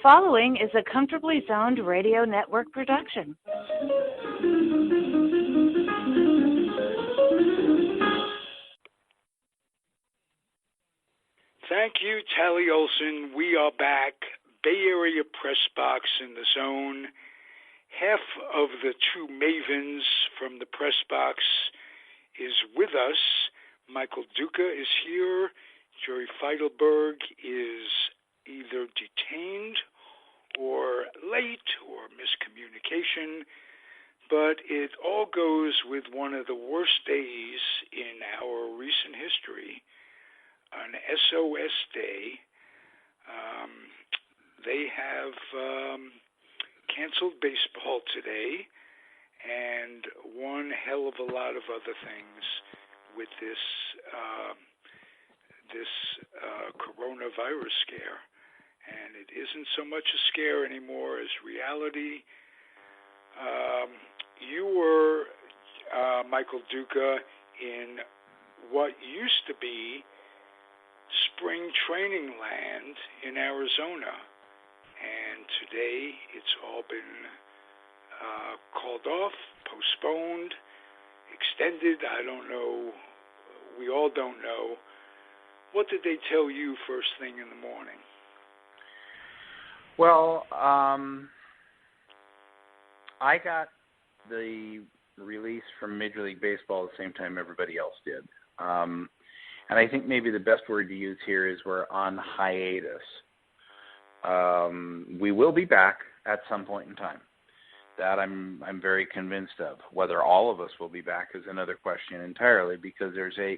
following is a Comfortably Zoned Radio Network production. Thank you, Tally Olson. We are back. Bay Area Press Box in the Zone. Half of the two mavens from the Press Box is with us. Michael Duca is here. Jerry Feitelberg is either detained or late or miscommunication, but it all goes with one of the worst days in our recent history, an SOS day. They have canceled baseball today and one hell of a lot of other things with this coronavirus scare. And it isn't so much a scare anymore as reality. You were, Michael Duca, in what used to be spring training land in Arizona. And today it's all been called off, postponed, extended. I don't know. We all don't know. What did they tell you first thing in the morning? Well, I got the release from Major League Baseball at the same time everybody else did. And I think maybe the best word to use here is we're on hiatus. We will be back at some point in time. That I'm very convinced of. Whether all of us will be back is another question entirely, because there's a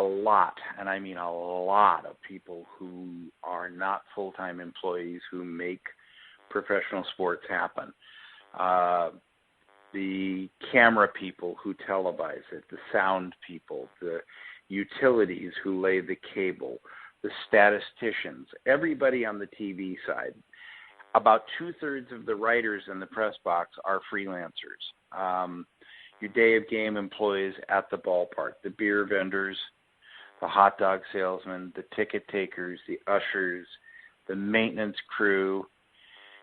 lot, and I mean a lot, of people who are not full-time employees who make professional sports happen. The camera people who televise it, the sound people, the utilities who lay the cable, the statisticians, everybody on the TV side. About 2/3 of the writers in the press box are freelancers. Your day of game employees at the ballpark, the beer vendors, the hot dog salesmen, the ticket takers, the ushers, the maintenance crew.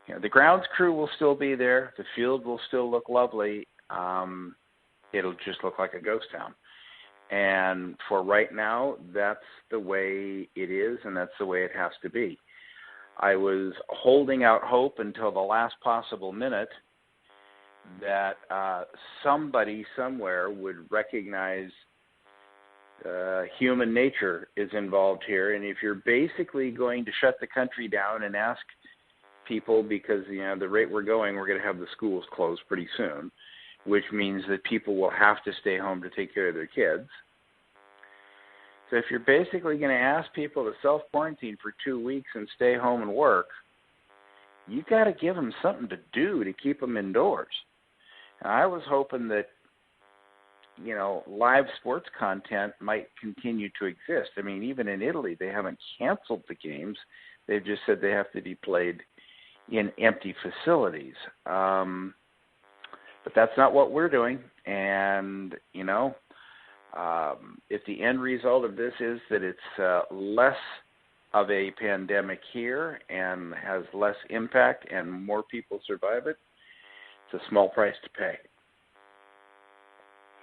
You know, the grounds crew will still be there. The field will still look lovely. It'll just look like a ghost town. And for right now, that's the way it is, and that's the way it has to be. I was holding out hope until the last possible minute that somebody somewhere would recognize human nature is involved here. And if you're basically going to shut the country down and ask people, because the rate we're going to have the schools closed pretty soon, which means that people will have to stay home to take care of their kids. So if you're basically going to ask people to self-quarantine for 2 weeks and stay home and work, you got to give them something to do to keep them indoors. And I was hoping that, live sports content might continue to exist. I mean, even in Italy, they haven't canceled the games. They've just said they have to be played in empty facilities. But that's not what we're doing. And, if the end result of this is that it's less of a pandemic here and has less impact and more people survive it, it's a small price to pay.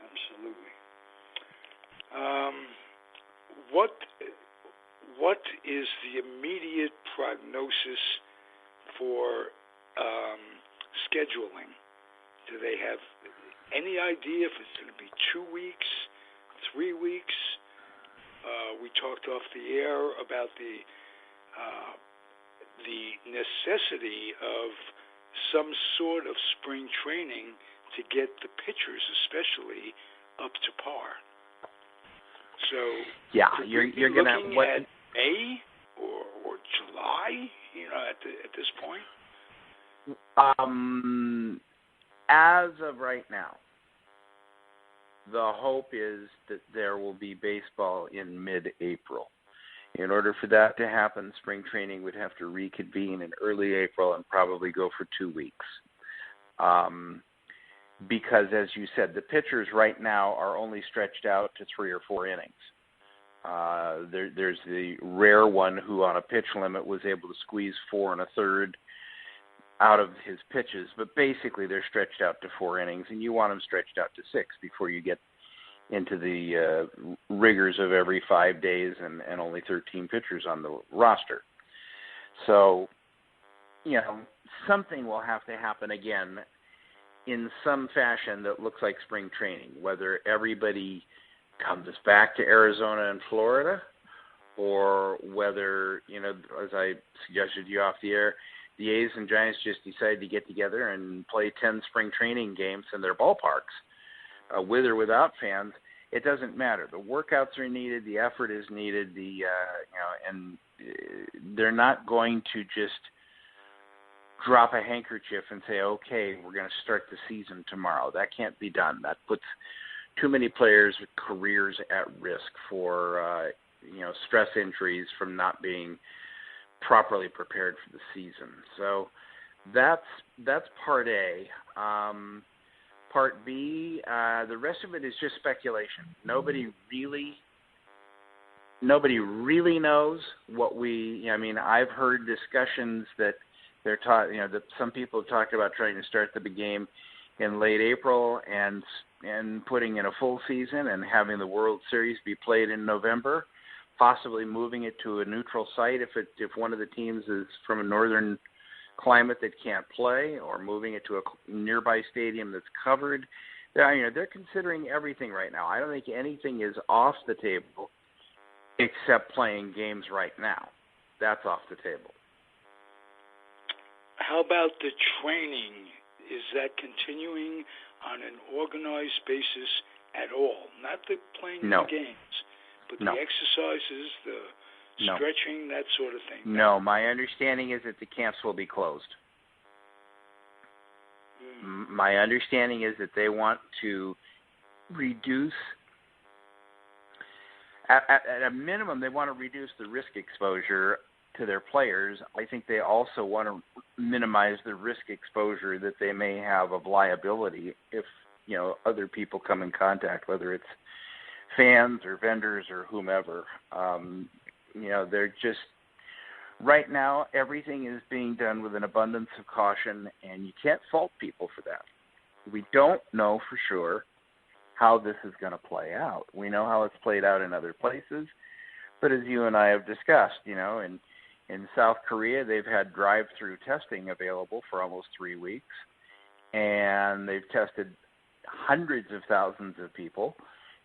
Absolutely. What is the immediate prognosis for scheduling? Do they have any idea if it's going to be 2 weeks, 3 weeks? We talked off the air about the necessity of some sort of spring training to get the pitchers, especially, up to par. So yeah, you're going to at May or July, at this point. As of right now, the hope is that there will be baseball in mid-April. In order for that to happen, spring training would have to reconvene in early April and probably go for 2 weeks. Because, as you said, the pitchers right now are only stretched out to 3 or 4 innings. There's the rare one who on a pitch limit was able to squeeze 4 1/3 out of his pitches, but basically they're stretched out to 4 innings, and you want them stretched out to 6 before you get into the rigors of every 5 days and only 13 pitchers on the roster. So, something will have to happen again in some fashion that looks like spring training, whether everybody comes back to Arizona and Florida, or whether, as I suggested to you off the air, the A's and Giants just decide to get together and play 10 spring training games in their ballparks, with or without fans. It doesn't matter. The workouts are needed, the effort is needed, and they're not going to just drop a handkerchief and say, okay, we're going to start the season tomorrow. That can't be done. That puts too many players' careers at risk for, stress injuries from not being properly prepared for the season. So that's part A. Part B, the rest of it is just speculation. Nobody really knows what I've heard discussions that they're that some people have talked about trying to start the game in late April and putting in a full season and having the World Series be played in November, possibly moving it to a neutral site if one of the teams is from a northern climate that can't play, or moving it to a nearby stadium that's covered. They're considering everything right now. I don't think anything is off the table except playing games right now. That's off the table. How about the training? Is that continuing on an organized basis at all? Not the playing the games, but the exercises, the stretching, that sort of thing. No, my understanding is that the camps will be closed. My understanding is that they want to reduce, at a minimum, they want to reduce the risk exposure to their players. I think they also want to minimize the risk exposure that they may have of liability if, other people come in contact, whether it's fans or vendors or whomever. They're just, right now, everything is being done with an abundance of caution, and you can't fault people for that. We don't know for sure how this is going to play out. We know how it's played out in other places, but as you and I have discussed, in South Korea, they've had drive-through testing available for almost 3 weeks, and they've tested hundreds of thousands of people,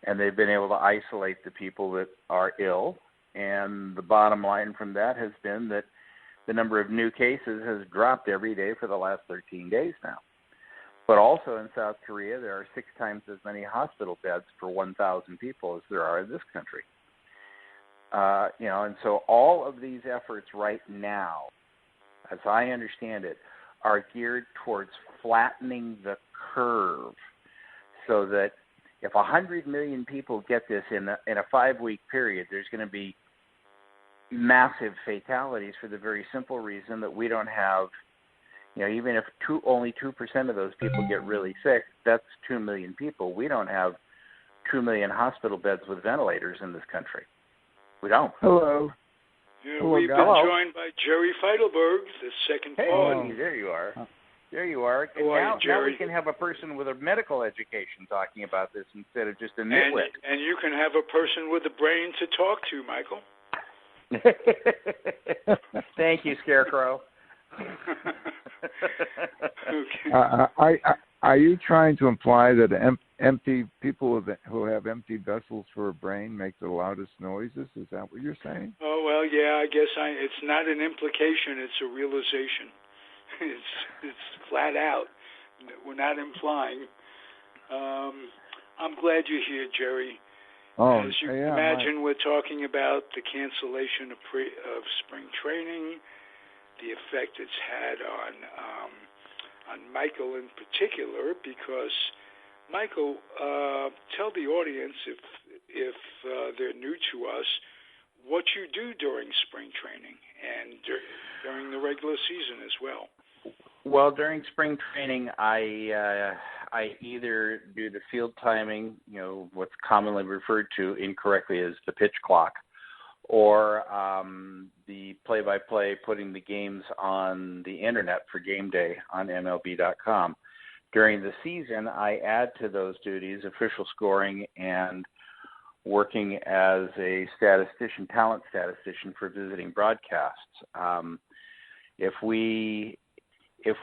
and they've been able to isolate the people that are ill. And the bottom line from that has been that the number of new cases has dropped every day for the last 13 days now. But also in South Korea, there are 6 times as many hospital beds per 1,000 people as there are in this country. And so all of these efforts right now, as I understand it, are geared towards flattening the curve so that if 100 million people get this in a 5-week period, there's going to be massive fatalities for the very simple reason that we don't have, even if only 2% of those people get really sick, that's 2 million people. We don't have 2 million hospital beds with ventilators in this country. We don't. Hello. Yeah, we've been joined by Jerry Feitelberg, the second part. Hey, there you are. There you are. And now we can have a person with a medical education talking about this instead of just a nitwit. And you can have a person with a brain to talk to, Michael. Thank you, Scarecrow. Okay. Are you trying to imply that empty people who have empty vessels for a brain make the loudest noises? Is that what you're saying? Oh, well, yeah, I guess it's not an implication, it's a realization. It's flat out. We're not implying. I'm glad you're here, Jerry. Oh, as you can imagine, we're talking about the cancellation of spring training, the effect it's had on Michael in particular, because Michael, tell the audience if they're new to us what you do during spring training and during the regular season as well. Well, during spring training, I I either do the field timing, what's commonly referred to incorrectly as the pitch clock, or the play-by-play, putting the games on the internet for game day on MLB.com. During the season, I add to those duties official scoring and working as a statistician, talent statistician for visiting broadcasts. If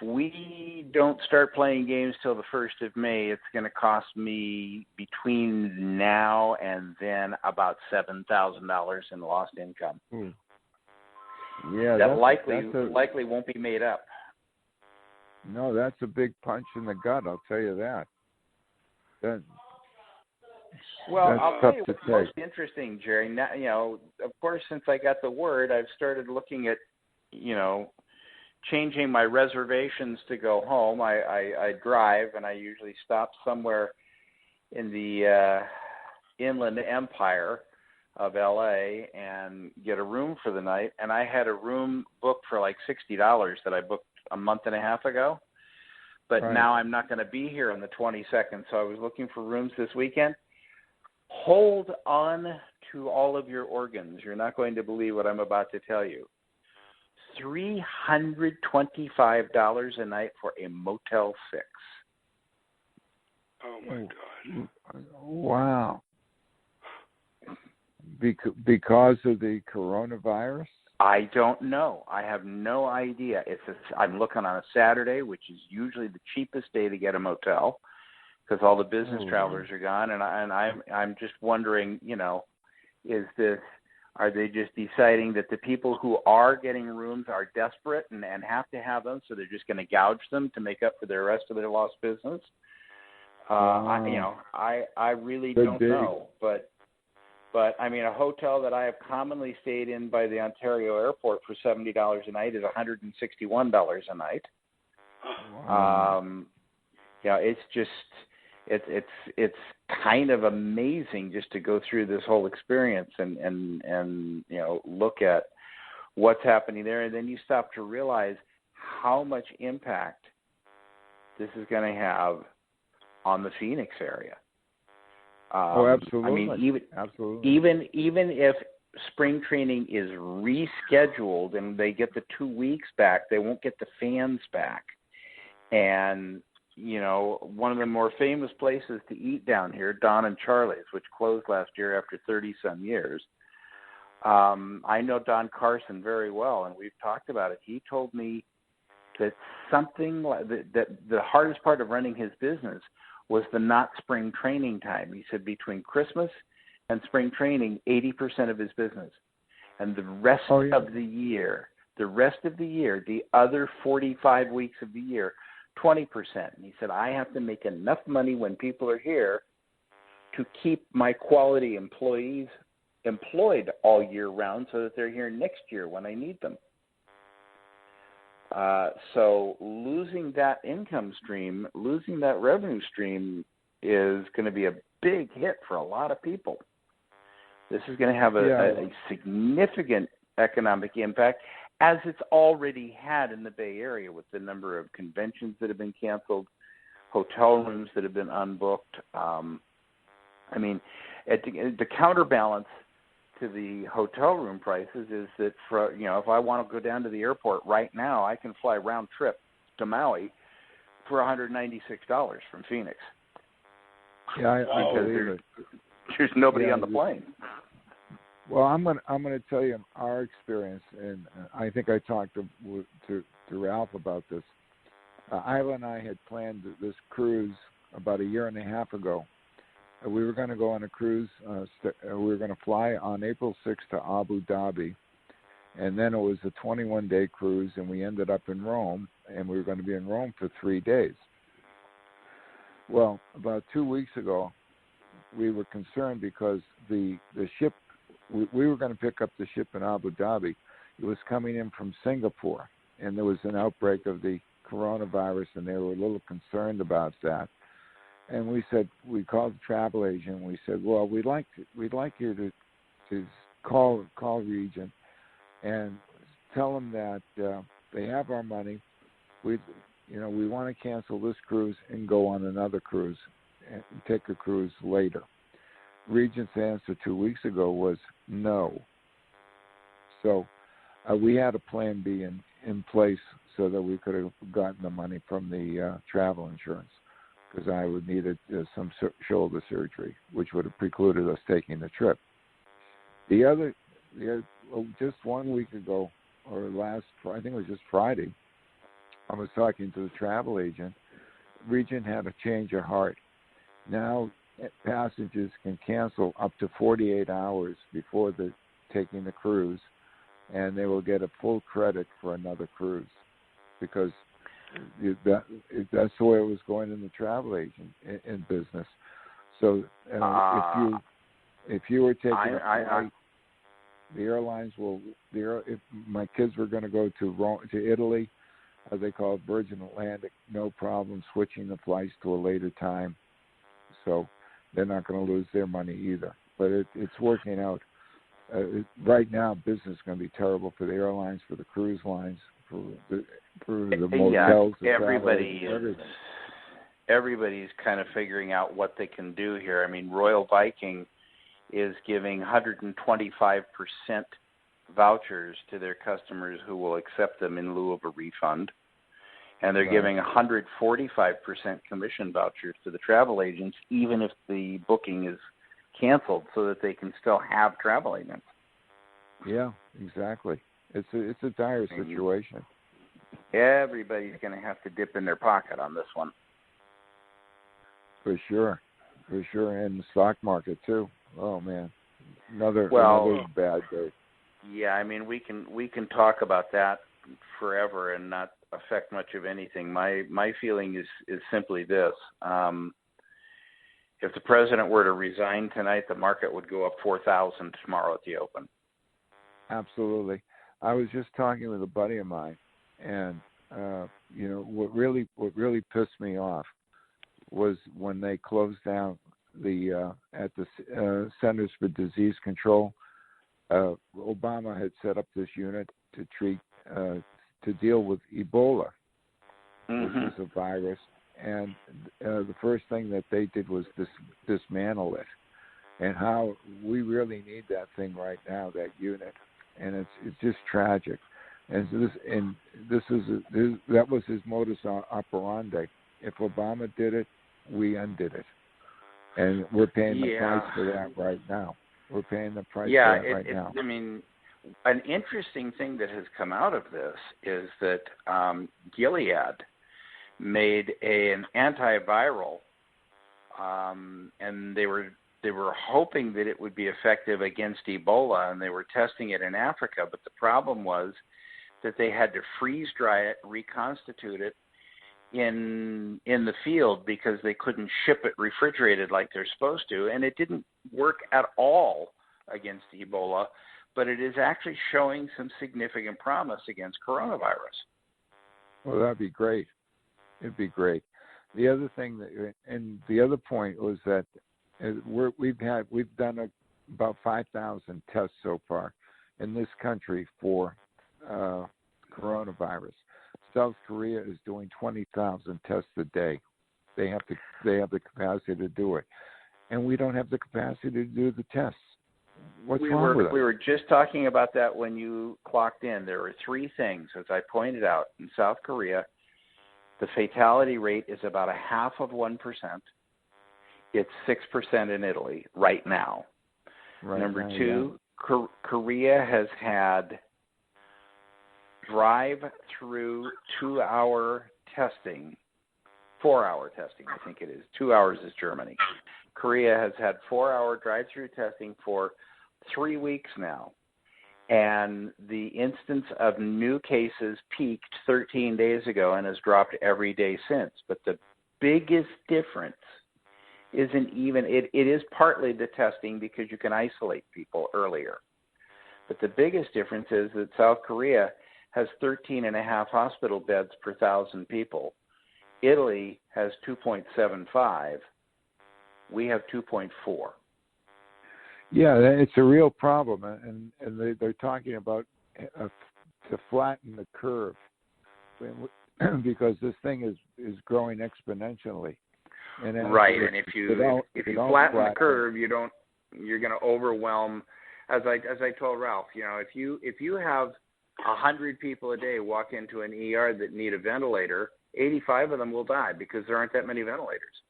we don't start playing games till the 1st of May, it's going to cost me between now and then about $7,000 in lost income. Yeah, that likely won't be made up. No, that's a big punch in the gut. I'll tell you that. I'll tell you what's most interesting, Jerry. Now, of course, since I got the word, I've started looking at, changing my reservations to go home. I drive, and I usually stop somewhere in the Inland Empire of L.A. and get a room for the night. And I had a room booked for like $60 that I booked a month and a half ago. But now I'm not going to be here on the 22nd, so I was looking for rooms this weekend. Hold on to all of your organs. You're not going to believe what I'm about to tell you. $325 a night for a Motel 6. Oh, my God. Wow. Because of the coronavirus? I don't know. I have no idea. I'm looking on a Saturday, which is usually the cheapest day to get a motel because all the business travelers are gone. And I'm just wondering, are they just deciding that the people who are getting rooms are desperate and have to have them, so they're just going to gouge them to make up for the rest of their lost business? I really don't know. But I mean, a hotel that I have commonly stayed in by the Ontario airport for $70 a night is $161 a night. Wow. It's just it's kind of amazing just to go through this whole experience and look at what's happening there, and then you stop to realize how much impact this is going to have on the Phoenix area. Absolutely. I mean, even if spring training is rescheduled and they get the 2 weeks back, they won't get the fans back. And one of the more famous places to eat down here, Don and Charlie's, which closed last year after 30-some years. I know Don Carson very well, and we've talked about it. He told me that that the hardest part of running his business was the not spring training time. He said between Christmas and spring training, 80% of his business. And the rest of the year, the other 45 weeks of the year, 20%. And he said, I have to make enough money when people are here to keep my quality employees employed all year round so that they're here next year when I need them. So losing that income stream, losing that revenue stream is going to be a big hit for a lot of people. This is going to have a significant economic impact, as it's already had in the Bay Area with the number of conventions that have been canceled, hotel rooms that have been unbooked. The counterbalance to the hotel room prices is that if I want to go down to the airport right now, I can fly round trip to Maui for $196 from Phoenix. Yeah, I believe it. There's nobody on the plane. Well, I'm going to tell you our experience, and I think I talked to Ralph about this. Isla and I had planned this cruise about a year and a half ago. We were going to go on a cruise. We were going to fly on April 6th to Abu Dhabi, and then it was a 21-day cruise, and we ended up in Rome, and we were going to be in Rome for 3 days. Well, about 2 weeks ago, we were concerned because the ship, we were going to pick up the ship in Abu Dhabi. It was coming in from Singapore, and there was an outbreak of the coronavirus, and they were a little concerned about that. And we called the travel agent. And we said, well, we'd like you to call Regent and tell them that they have our money. we want to cancel this cruise and go on another cruise and take a cruise later. Regent's answer 2 weeks ago was no. So we had a plan B in place so that we could have gotten the money from the travel insurance, because I would need some shoulder surgery, which would have precluded us taking the trip. Just 1 week ago, or I think it was just Friday, I was talking to the travel agent. Regent had a change of heart. Now passengers can cancel up to 48 hours before taking the cruise, and they will get a full credit for another cruise, because that's the way it was going in the travel agent in business. So if you were taking a flight, the airlines will. If my kids were going to go to Italy, as they call it, Virgin Atlantic, no problem switching the flights to a later time. So they're not going to lose their money either. But it's working out. Right now, business is going to be terrible for the airlines, for the cruise lines, for the motels. Everybody's kind of figuring out what they can do here. I mean, Royal Viking is giving 125% vouchers to their customers who will accept them in lieu of a refund. And they're giving 145% commission vouchers to the travel agents, even if the booking is canceled, so that they can still have travel agents. Yeah, exactly. It's a dire situation. Everybody's going to have to dip in their pocket on this one. For sure. And the stock market too. Oh man, another bad day. Yeah, I mean we can talk about that forever and not affect much of anything. My feeling is simply this: if the president were to resign tonight, the market would go up 4,000 tomorrow at the open. Absolutely. I was just talking with a buddy of mine, and what really pissed me off was when they closed down at the Centers for Disease Control. Obama had set up this unit to treat to deal with Ebola, which is a virus, and the first thing that they did was dismantle it. And how we really need that thing right now, that unit, and it's just tragic. And that was his modus operandi. If Obama did it, we undid it, and we're paying the price for that right now. We're paying the price for that right now. I mean, an interesting thing that has come out of this is that Gilead made an antiviral, and they were hoping that it would be effective against Ebola, and they were testing it in Africa. But the problem was that they had to freeze dry it, reconstitute it in the field, because they couldn't ship it refrigerated like they're supposed to, and it didn't work at all against Ebola, but it is actually showing some significant promise against coronavirus. Well, that'd be great. It'd be great. The other thing and the other point was that we've done about 5,000 tests so far in this country for coronavirus. South Korea is doing 20,000 tests a day. They have the capacity to do it, and we don't have the capacity to do the tests. What's wrong with it? We were just talking about that when you clocked in. There are three things, as I pointed out. In South Korea, the fatality rate is about 0.5%. It's 6% in Italy right now. Right Number now, two, Korea has had drive-through 2-hour testing, 4-hour testing, I think it is. 2 hours is Germany. Korea has had 4-hour drive-through testing for 3 weeks now. And the instance of new cases peaked 13 days ago and has dropped every day since. But the biggest difference isn't even, it is partly the testing because you can isolate people earlier. But the biggest difference is that South Korea has 13.5 hospital beds per 1,000 people. Italy has 2.75. We have 2.4. Yeah, it's a real problem, and they're talking about to flatten the curve. because this thing is growing exponentially. And and if you flatten the curve, you're going to overwhelm. As I told Ralph, if you have 100 people a day walk into an ER that need a ventilator, 85 of them will die because there aren't that many ventilators.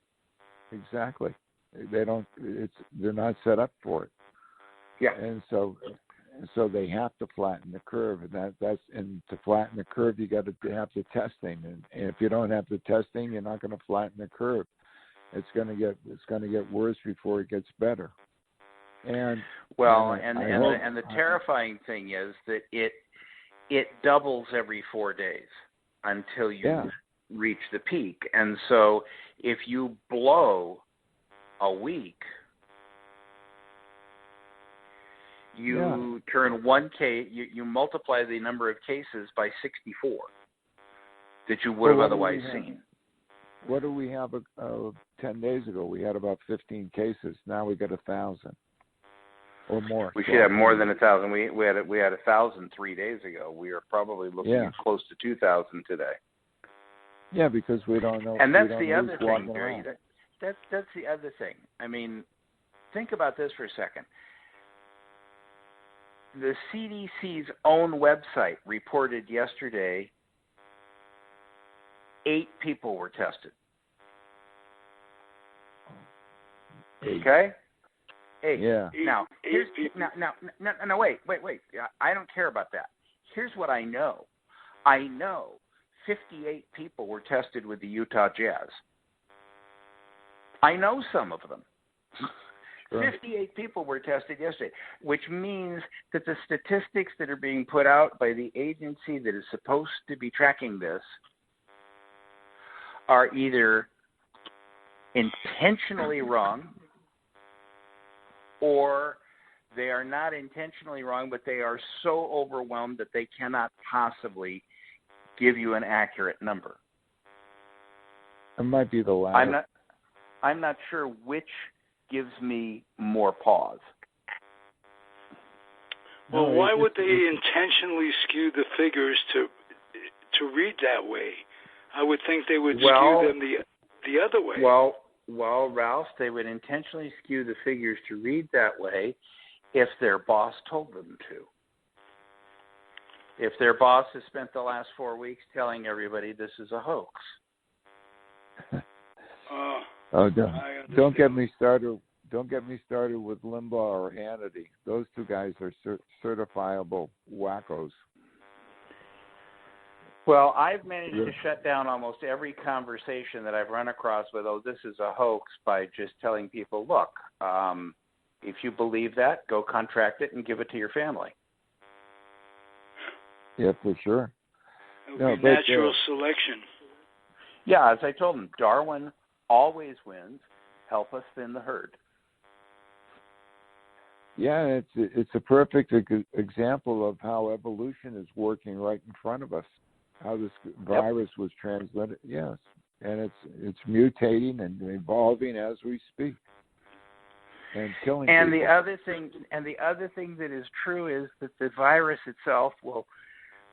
Exactly. They're not set up for it. Yeah. And so they have to flatten the curve, and and to flatten the curve, you got to have the testing, and if you don't have the testing, you're not going to flatten the curve. It's going to get worse before it gets better. And the terrifying thing is that it doubles every 4 days until you reach the peak, and so if you blow a week, you turn 1 case, you multiply the number of cases by 64 that you would have otherwise seen. What do we have 10 days ago? We had about 15 cases. Now we got 1,000 or more. We should have more than 1,000. We had 1,000 3 days ago. We are probably looking at close to 2,000 today. Yeah, because we don't know. And that's the other thing, Jerry. That's the other thing. I mean, think about this for a second. The CDC's own website reported yesterday 8 people were tested. Okay? 8. Yeah. Now, wait. I don't care about that. Here's what I know. I know 58 people were tested with the Utah Jazz. I know some of them. 58 people were tested yesterday, which means that the statistics that are being put out by the agency that is supposed to be tracking this are either intentionally wrong, or they are not intentionally wrong, but they are so overwhelmed that they cannot possibly give you an accurate number. It might be the latter. I'm not sure which gives me more pause. Well, why would they intentionally skew the figures to read that way? I would think they would skew them the other way. Well, Ralph, they would intentionally skew the figures to read that way if their boss told them to. If their boss has spent the last 4 weeks telling everybody this is a hoax. Don't get me started. Don't get me started with Limbaugh or Hannity. Those two guys are certifiable wackos. Well, I've managed to shut down almost every conversation that I've run across with, this is a hoax, by just telling people, look, if you believe that, go contract it and give it to your family. Yeah, for sure. It'll be natural selection. Yeah, as I told them, Darwin always wins. Help us thin the herd. Yeah, it's a perfect example of how evolution is working right in front of us. How this virus was transmitted, yes, and it's mutating and evolving as we speak, and killing. And people. the other thing that is true is that the virus itself will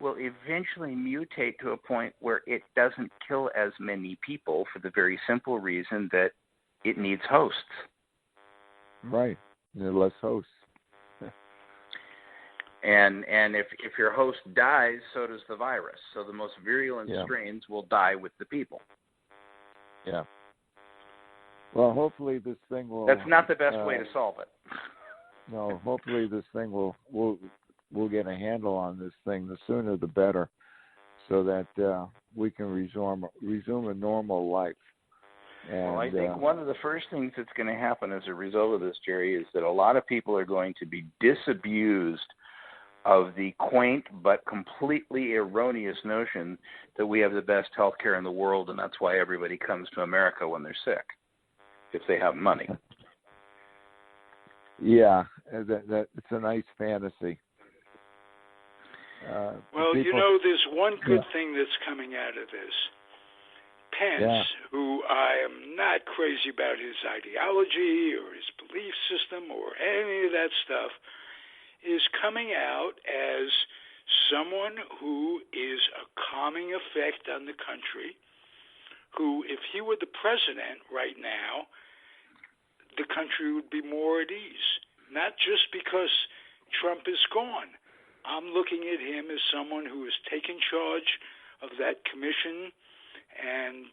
eventually mutate to a point where it doesn't kill as many people for the very simple reason that it needs hosts. Right, there are less hosts. And if your host dies, so does the virus. So the most virulent strains will die with the people. Yeah. Well, hopefully this thing will. That's not the best way to solve it. No, hopefully this thing we'll get a handle on this thing. The sooner the better, so that we can resume a normal life. And, well, I think one of the first things that's going to happen as a result of this, Jerry, is that a lot of people are going to be disabused of the quaint but completely erroneous notion that we have the best health care in the world, and that's why everybody comes to America when they're sick, if they have money. Yeah, that it's a nice fantasy. Well, there's one good thing that's coming out of this. Pence, who I am not crazy about his ideology or his belief system or any of that stuff, is coming out as someone who is a calming effect on the country, who, if he were the president right now, the country would be more at ease. Not just because Trump is gone. I'm looking at him as someone who has taken charge of that commission, and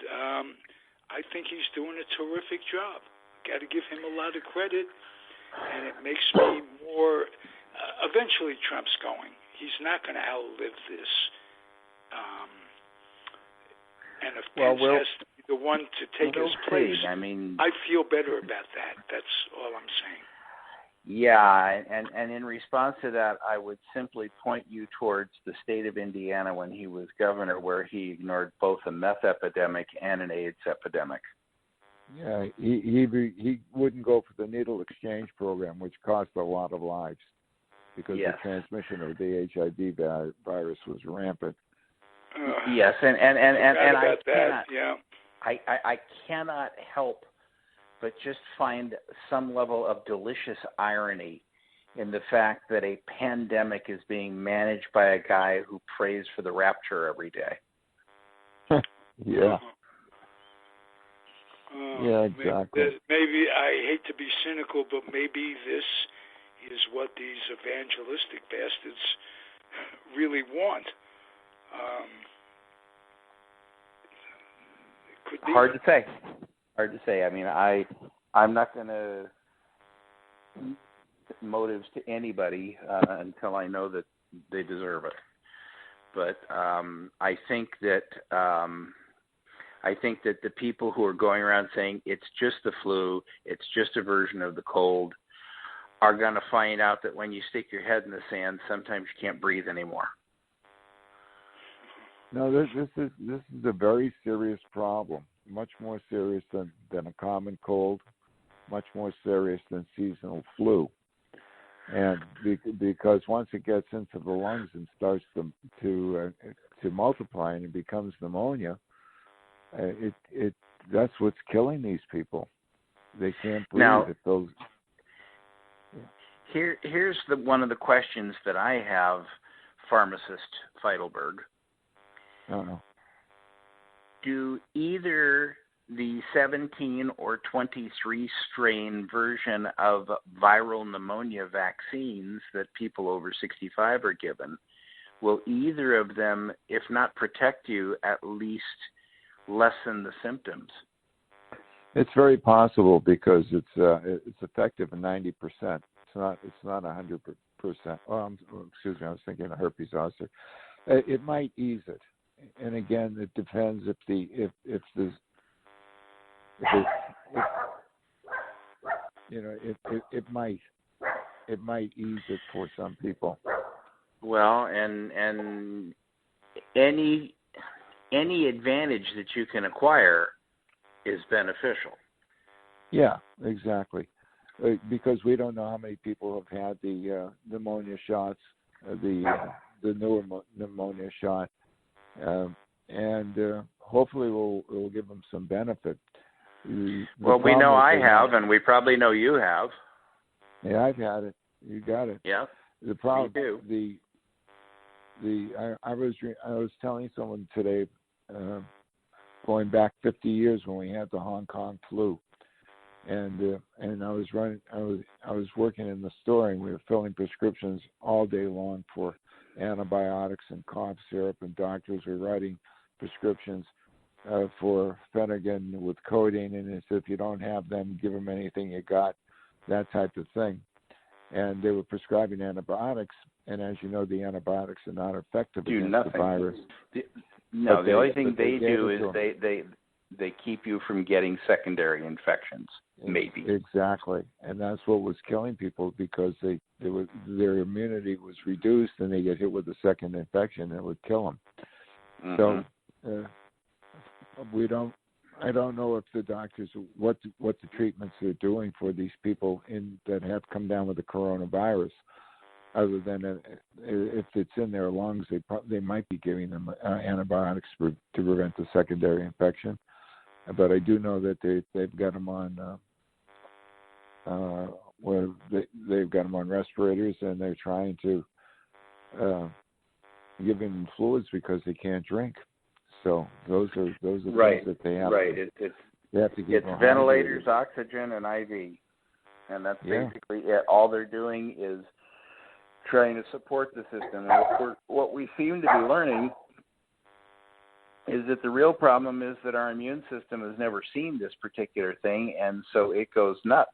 I think he's doing a terrific job. Got to give him a lot of credit, and it makes me more. Eventually, Trump's going. He's not going to outlive this. And if Pence has to be the one to take his place, I feel better about that. That's all I'm saying. Yeah, and in response to that, I would simply point you towards the state of Indiana when he was governor, where he ignored both a meth epidemic and an AIDS epidemic. Yeah, he wouldn't go for the needle exchange program, which cost a lot of lives because the transmission of the HIV virus was rampant. Yes, and I cannot, yeah. I cannot help but just find some level of delicious irony in the fact that a pandemic is being managed by a guy who prays for the rapture every day. Yeah. Yeah, exactly. Maybe I hate to be cynical, but maybe this is what these evangelistic bastards really want. It could be. Hard to say. I mean, I'm not going to motives to anybody until I know that they deserve it. But I think that the people who are going around saying it's just the flu, it's just a version of the cold, are going to find out that when you stick your head in the sand, sometimes you can't breathe anymore. No, this is a very serious problem. Much more serious than a common cold, much more serious than seasonal flu. And because once it gets into the lungs and starts to multiply and it becomes pneumonia, that's what's killing these people. They can't breathe. Now, here's one of the questions that I have, pharmacist Feitelberg. Uh-oh. Do either the 17 or 23 strain version of viral pneumonia vaccines that people over 65 are given, will either of them, if not protect you, at least lessen the symptoms? It's very possible because it's effective in 90%. It's not 100%. Oh, excuse me, I was thinking of herpes zoster. It might ease it. And again, it depends if it might ease it for some people. Well, and any advantage that you can acquire is beneficial. Yeah, exactly. Because we don't know how many people have had the pneumonia shots, the newer pneumonia shot. And hopefully we'll give them some benefit. Well, we know I have, and we probably know you have. Yeah, I've had it. You got it. Yeah. The problem, me too. I was telling someone today, going back 50 years when we had the Hong Kong flu, and I was working in the store, and we were filling prescriptions all day long for antibiotics and cough syrup, and doctors were writing prescriptions for Phenergan with codeine, and it said if you don't have them, give them anything you got, that type of thing. And they were prescribing antibiotics, and as you know, the antibiotics are not effective against the virus. The only thing they do is they keep you from getting secondary infections, maybe. Exactly, and that's what was killing people because their immunity was reduced, and they get hit with a second infection, and it would kill them. Mm-hmm. So I don't know if the doctors what the treatments they're doing for these people that have come down with the coronavirus. Other than if it's in their lungs, they might be giving them antibiotics to prevent the secondary infection. But I do know that they've got them on they've got them on respirators, and they're trying to giving them fluids because they can't drink. So those are right. things that they have. Right. They have to keep it's ventilators, oxygen, and IV, and that's basically it. All they're doing is trying to support the system. And what we seem to be learning is that the real problem is that our immune system has never seen this particular thing, and so it goes nuts.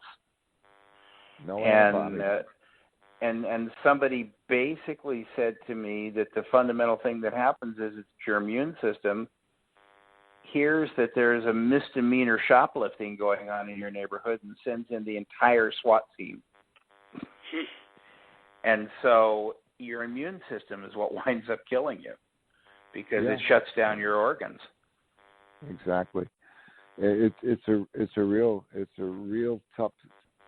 And somebody basically said to me that the fundamental thing that happens is that your immune system hears that there is a misdemeanor shoplifting going on in your neighborhood and sends in the entire SWAT team. And so your immune system is what winds up killing you because it shuts down your organs. Exactly. It's a real tough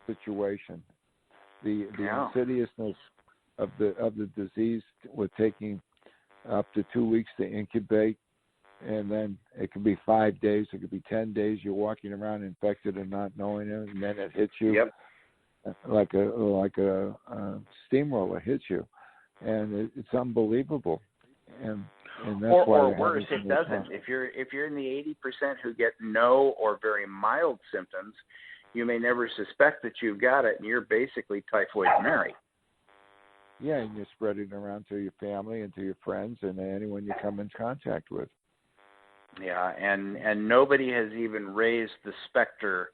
situation. The insidiousness of the disease with taking up to 2 weeks to incubate, and then it could be 5 days, it could be 10 days. You're walking around infected and not knowing it, and then it hits you like a steamroller hits you, and it's unbelievable. And that's why or worse, it doesn't. If you're in the 80% who get no or very mild symptoms, you may never suspect that you've got it, and you're basically typhoid Mary. Yeah, and you spread it around to your family and to your friends and anyone you come in contact with. Yeah, and nobody has even raised the specter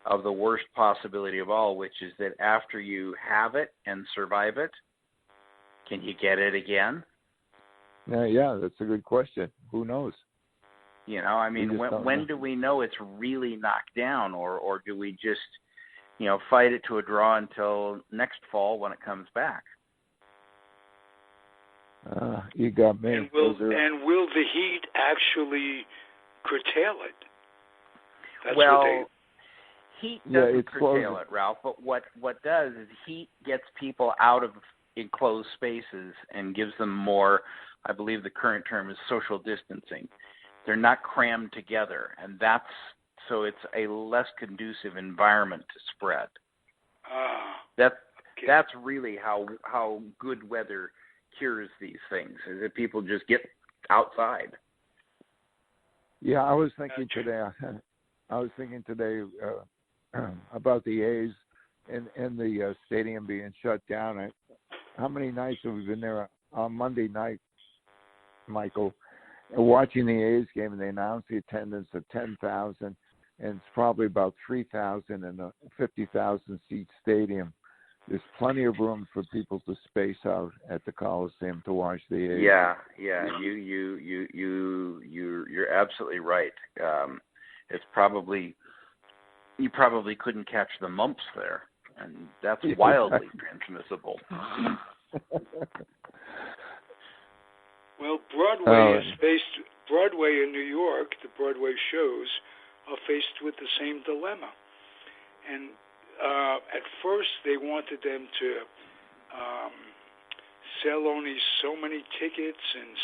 of the worst possibility of all, which is that after you have it and survive it, can you get it again? Yeah, that's a good question. Who knows? You know, I mean, when do we know it's really knocked down, or do we just, fight it to a draw until next fall when it comes back? You got me. And will the heat actually curtail it? That's heat doesn't curtail it, Ralph. But what does is heat gets people out of enclosed spaces and gives them more. I believe the current term is social distancing. They're not crammed together, and so it's a less conducive environment to spread. That's really how good weather cures these things, is that people just get outside. Yeah, I was thinking today about the A's and the stadium being shut down. How many nights have we been there on Monday night, Michael, watching the A's game, and they announced the attendance of 10,000, and it's probably about 3,000 in a 50,000-seat stadium. There's plenty of room for people to space out at the Coliseum to watch the A's. Yeah, you're absolutely right. It's probably you probably couldn't catch the mumps there, and that's wildly transmissible. Well, Broadway in New York, the Broadway shows are faced with the same dilemma. And at first they wanted them to sell only so many tickets and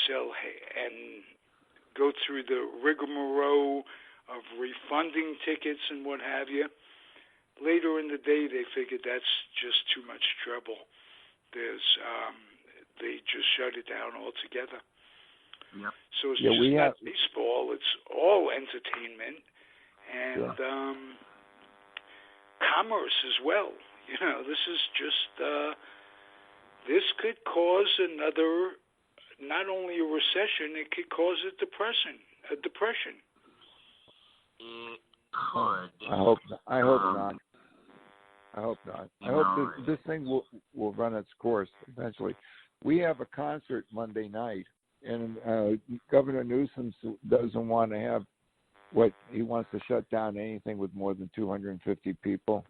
go through the rigmarole of refunding tickets and what have you. Later in the day, they figured that's just too much trouble. They just shut it down altogether. Yep. So it's just not baseball; it's all entertainment and commerce as well. This is just this could cause another, not only a recession, it could cause a depression. It could. I hope not. I hope not. I hope this thing will run its course eventually. We have a concert Monday night, and Governor Newsom doesn't want to have he wants to shut down anything with more than 250 people.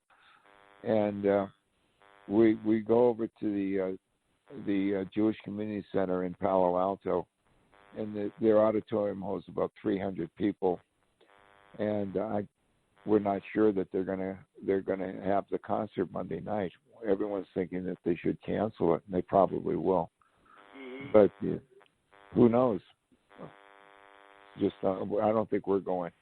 And we go over to the Jewish Community Center in Palo Alto, and their auditorium holds about 300 people. And we're not sure that they're gonna have the concert Monday night. Everyone's thinking that they should cancel it, and they probably will. But who knows? Just I don't think we're going.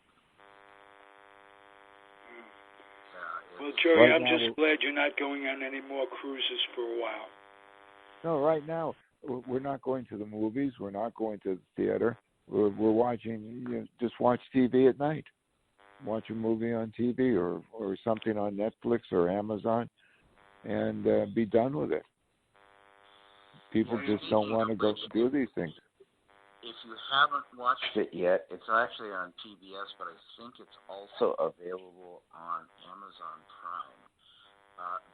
Well, Jerry, I'm just glad you're not going on any more cruises for a while. No, right now we're not going to the movies. We're not going to the theater. We're watching. Just watch TV at night. Watch a movie on TV or something on Netflix or Amazon, and be done with it. People just don't want to go do these things. If you haven't watched it yet, it's actually on PBS, but I think it's also available on Amazon Prime.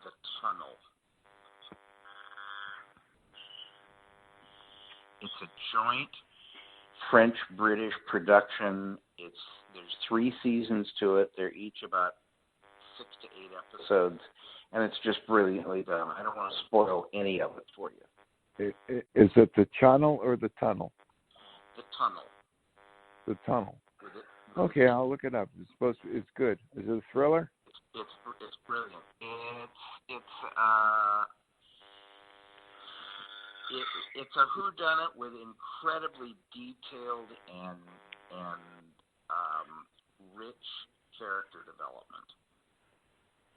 The Tunnel. It's a joint French-British production. There's 3 seasons to it. They're each about 6 to 8 episodes, and it's just brilliantly done. I don't want to spoil any of it for you. Is it The Channel or The Tunnel? The Tunnel. The Tunnel. Okay, I'll look it up. It's good. Is it a thriller? It's brilliant. It's a whodunit with incredibly detailed and rich character development.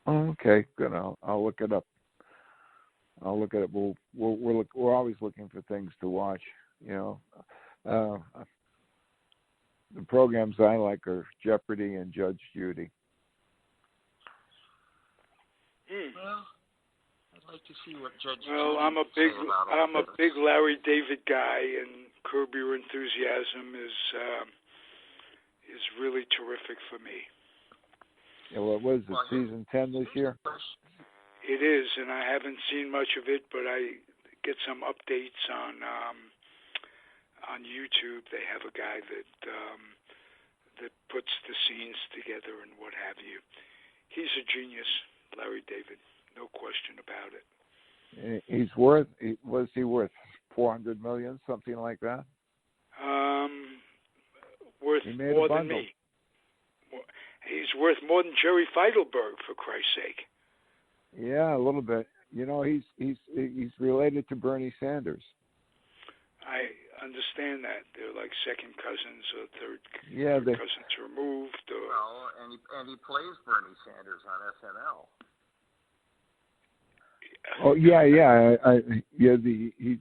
Oh, okay, good. I'll look it up. We're always looking for things to watch. The programs I like are Jeopardy and Judge Judy. Well, I'd like to see what Judge Judy. Well, I'm a big Larry David guy, and Curb Your Enthusiasm is really terrific for me. Yeah, what was it? Season 10 this year? It is, and I haven't seen much of it, but I get some updates on YouTube. They have a guy that puts the scenes together and what have you. He's a genius, Larry David, no question about it. Was he worth $400 million, something like that? Worth more than me. He's worth more than Jerry Feitelberg, for Christ's sake. Yeah, a little bit. He's related to Bernie Sanders. I understand that they're like second cousins or third cousins removed. Well, and he plays Bernie Sanders on SNL. Oh yeah.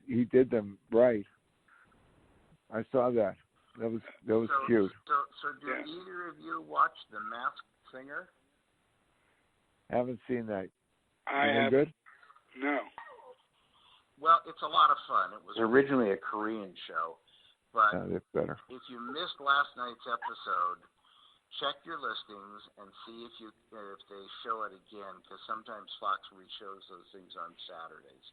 He did them right. I saw that. That was cute. So do either of you watch The Masked Singer? Haven't seen that. I have. Good? No. Well, it's a lot of fun. It was originally a Korean show, but that's better. If you missed last night's episode, check your listings and see if they show it again, because sometimes Fox re-shows those things on Saturdays.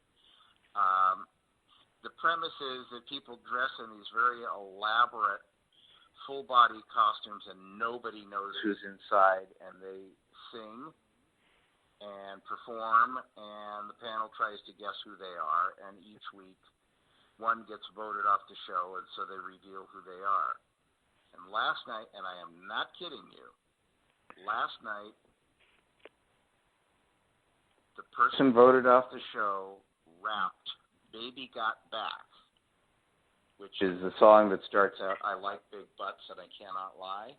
The premise is that people dress in these very elaborate full-body costumes and nobody knows who's inside, and they sing and perform, and the panel tries to guess who they are, and each week one gets voted off the show, and so they reveal who they are. And last night, and I am not kidding you, last night the person voted off the show rapped Baby Got Back, which is the song that starts out, I like big butts and I cannot lie.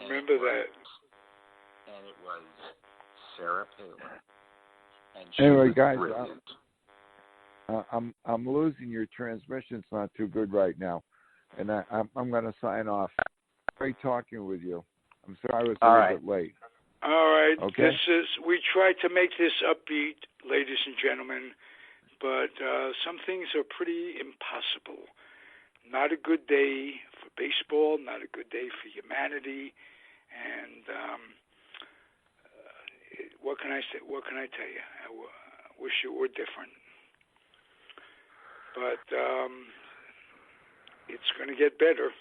Remember that. And it was Sarah Palin. And she anyway, was guys, brilliant. I'm losing your transmission's not too good right now, and I'm going to sign off. Great talking with you. I'm sorry I was a little bit late. All right. Okay. We tried to make this upbeat, ladies and gentlemen, but some things are pretty impossible. Not a good day for baseball, not a good day for humanity, and what can I say? What can I tell you? I wish it were different, but it's going to get better.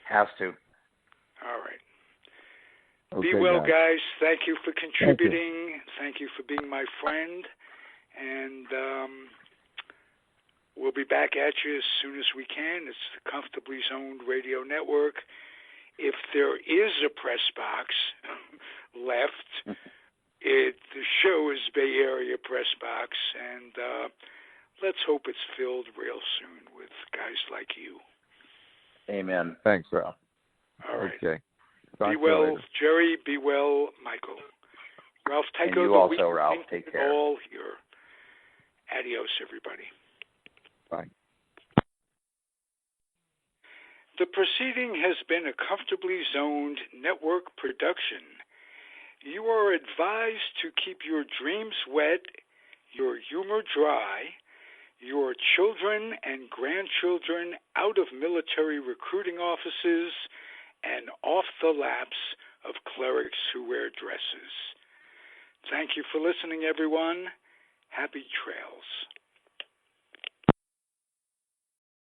Has to. All right. Okay, Be well, guys. Thank you for contributing. Thank you for being my friend. And we'll be back at you as soon as we can. It's the Comfortably Zoned Radio Network. If there is a press box left, the show is Bay Area Press Box. And let's hope it's filled real soon with guys like you. Amen. Thanks, Ralph. All right. Okay. Be well, Jerry. Be well, Michael. Ralph Tyko. And you also, Ralph. Take care. All here. Adios, everybody. Bye. The proceeding has been a Comfortably Zoned network production. You are advised to keep your dreams wet, your humor dry, your children and grandchildren out of military recruiting offices and off the laps of clerics who wear dresses. Thank you for listening, everyone. Happy trails.